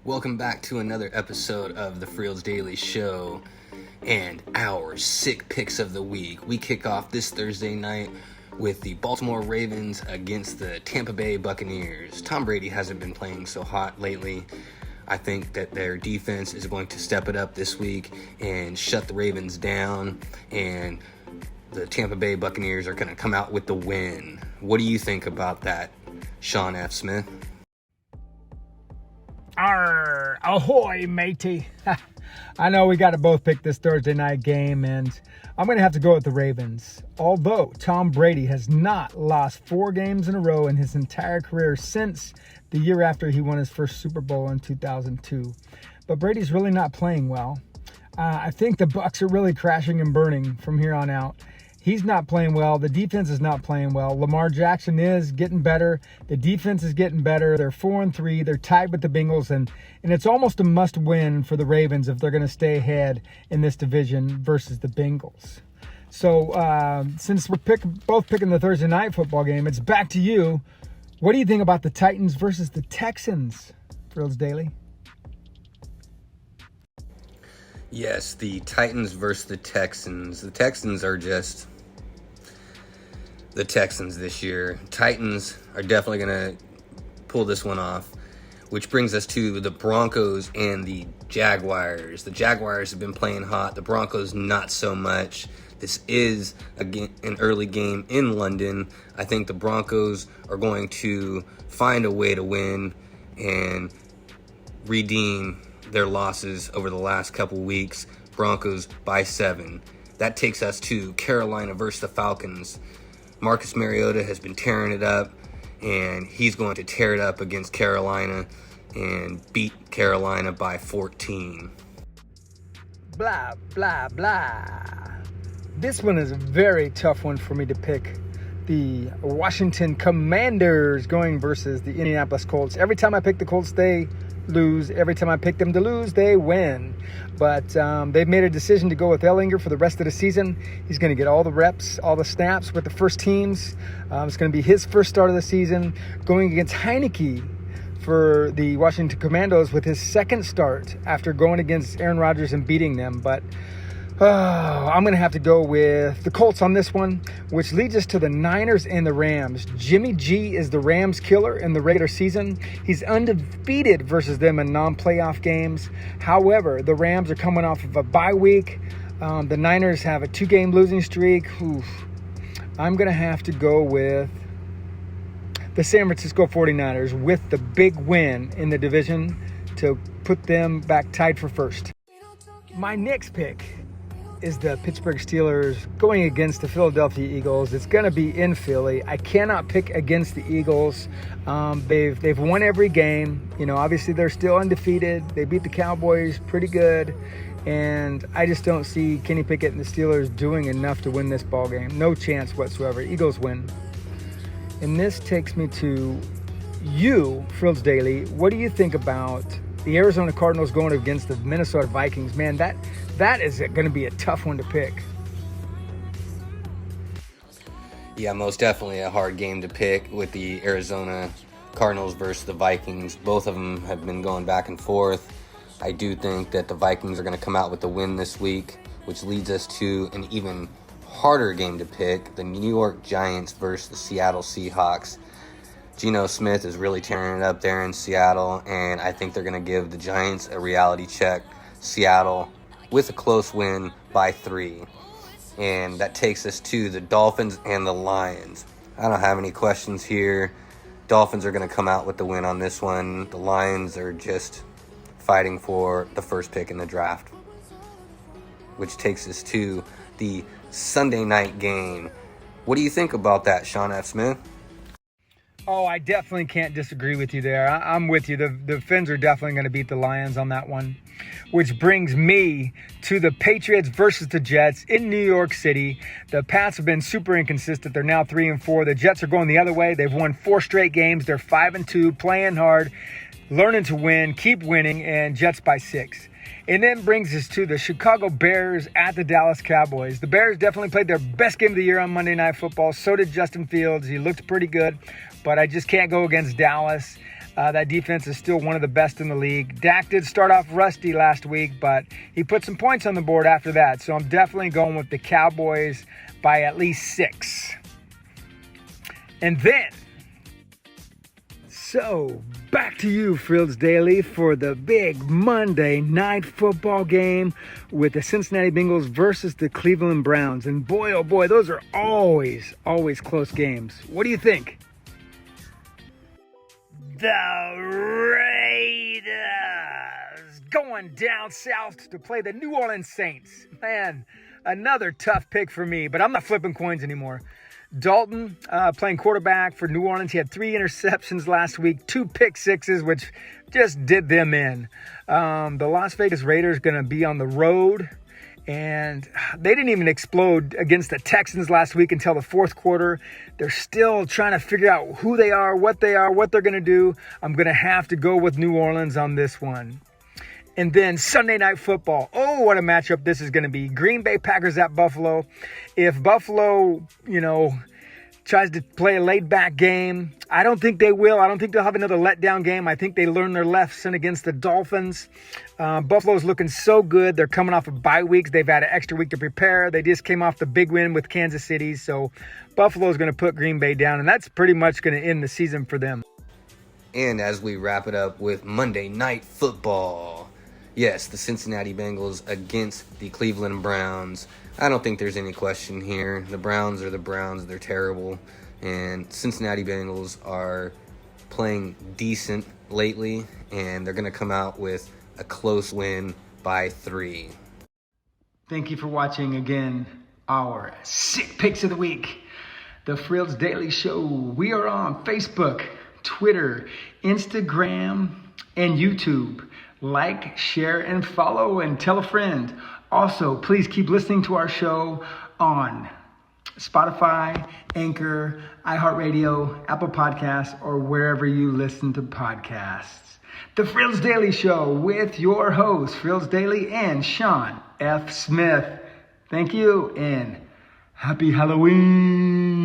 Welcome back to another episode of the Friels Daily Show and our sick picks of the week. We kick off this Thursday night with the Baltimore Ravens against the Tampa Bay Buccaneers. Tom Brady hasn't been playing so hot lately. I think that their defense is going to step it up this week and shut the Ravens down, and the Tampa Bay Buccaneers are going to come out with the win. What do you think about that, Sean F. Smith? Arr, ahoy, matey. I know we got to both pick this Thursday night game, and I'm going to have to go with the Ravens. Although Tom Brady has not lost 4 games in a row in his entire career since the year after he won his first Super Bowl in 2002. But Brady's really not playing well. I think the Bucs are really crashing and burning from here on out. He's not playing well. The defense is not playing well. Lamar Jackson is getting better. The defense is getting better. They're 4-3. They're tied with the Bengals, and it's almost a must-win for the Ravens if they're going to stay ahead in this division versus the Bengals. So since we're both picking the Thursday night football game, it's back to you. What do you think about the Titans versus the Texans, Friels Daily? Yes, the Titans versus the Texans. The Texans are just the Texans this year. Titans are definitely going to pull this one off, which brings us to the Broncos and the Jaguars. The Jaguars have been playing hot. The Broncos not so much. This is an early game in London. I think the Broncos are going to find a way to win and redeem their losses over the last couple weeks. Broncos by 7. That takes us to Carolina versus the Falcons. Marcus Mariota has been tearing it up, and he's going to tear it up against Carolina and beat Carolina by 14. Blah, blah, blah. This one is a very tough one for me to pick. The Washington Commanders going versus the Indianapolis Colts. Every time I pick the Colts, they lose. Every time I pick them to lose, they win. But they've made a decision to go with Ehlinger for the rest of the season. He's going to get all the reps, all the snaps with the first teams. It's going to be his first start of the season, going against Heineke for the Washington Commandos with his second start after going against Aaron Rodgers and beating them. But I'm going to have to go with the Colts on this one, which leads us to the Niners and the Rams. Jimmy G is the Rams killer in the regular season. He's undefeated versus them in non-playoff games. However, the Rams are coming off of a bye week. The Niners have a 2-game losing streak. I'm going to have to go with the San Francisco 49ers with the big win in the division to put them back tied for first. My next pick is the Pittsburgh Steelers going against the Philadelphia Eagles. It's going to be in Philly. I cannot pick against the Eagles. They've won every game. Obviously they're still undefeated. They beat the Cowboys pretty good. And I just don't see Kenny Pickett and the Steelers doing enough to win this ball game. No chance whatsoever. Eagles win. And this takes me to you, Friels Daily. What do you think about the Arizona Cardinals going against the Minnesota Vikings? Man, that is going to be a tough one to pick. Yeah, most definitely a hard game to pick with the Arizona Cardinals versus the Vikings. Both of them have been going back and forth. I do think that the Vikings are going to come out with the win this week, which leads us to an even harder game to pick, the New York Giants versus the Seattle Seahawks. Geno Smith is really tearing it up there in Seattle, and I think they're going to give the Giants a reality check. Seattle with a close win by 3. And that takes us to the Dolphins and the Lions. I don't have any questions here. Dolphins are going to come out with the win on this one. The Lions are just fighting for the first pick in the draft. Which takes us to the Sunday night game. What do you think about that, Sean F. Smith? Oh, I definitely can't disagree with you there. I'm with you. The Fins are definitely going to beat the Lions on that one. Which brings me to the Patriots versus the Jets in New York City. The Pats have been super inconsistent. They're now 3-4. The Jets are going the other way. They've won 4 straight games. They're 5-2, playing hard, learning to win, keep winning, and Jets by 6. And then brings us to the Chicago Bears at the Dallas Cowboys. The Bears definitely played their best game of the year on Monday Night Football. So did Justin Fields. He looked pretty good, but I just can't go against Dallas. That defense is still one of the best in the league. Dak did start off rusty last week, but he put some points on the board after that. So I'm definitely going with the Cowboys by at least 6. And then, so back to you, Frills Daily, for the big Monday night football game with the Cincinnati Bengals versus the Cleveland Browns. And boy, oh boy, those are always close games. What do you think? The Raiders going down south to play the New Orleans Saints. Man, another tough pick for me, but I'm not flipping coins anymore. Dalton playing quarterback for New Orleans. He had 3 interceptions last week, 2 pick sixes, which just did them in. The Las Vegas Raiders going to be on the road, and they didn't even explode against the Texans last week until the fourth quarter. They're still trying to figure out who they are, what they're going to do. I'm going to have to go with New Orleans on this one. And then Sunday Night Football. Oh, what a matchup this is going to be. Green Bay Packers at Buffalo. If Buffalo, tries to play a laid-back game, I don't think they will. I don't think they'll have another letdown game. I think they learned their lesson against the Dolphins. Buffalo's looking so good. They're coming off of bye weeks. They've had an extra week to prepare. They just came off the big win with Kansas City. So Buffalo's going to put Green Bay down, and that's pretty much going to end the season for them. And as we wrap it up with Monday Night Football, yes, the Cincinnati Bengals against the Cleveland Browns. I don't think there's any question here. The Browns are the Browns. They're terrible. And Cincinnati Bengals are playing decent lately, and they're going to come out with a close win by 3. Thank you for watching again our Sick Picks of the Week, the Frills Daily Show. We are on Facebook, Twitter, Instagram, and YouTube. Like, share, and follow, and tell a friend. Also, please keep listening to our show on Spotify, Anchor, iHeartRadio, Apple Podcasts, or wherever you listen to podcasts. The Frills Daily Show with your hosts, Frills Daily and Sean F. Smith. Thank you, and happy Halloween.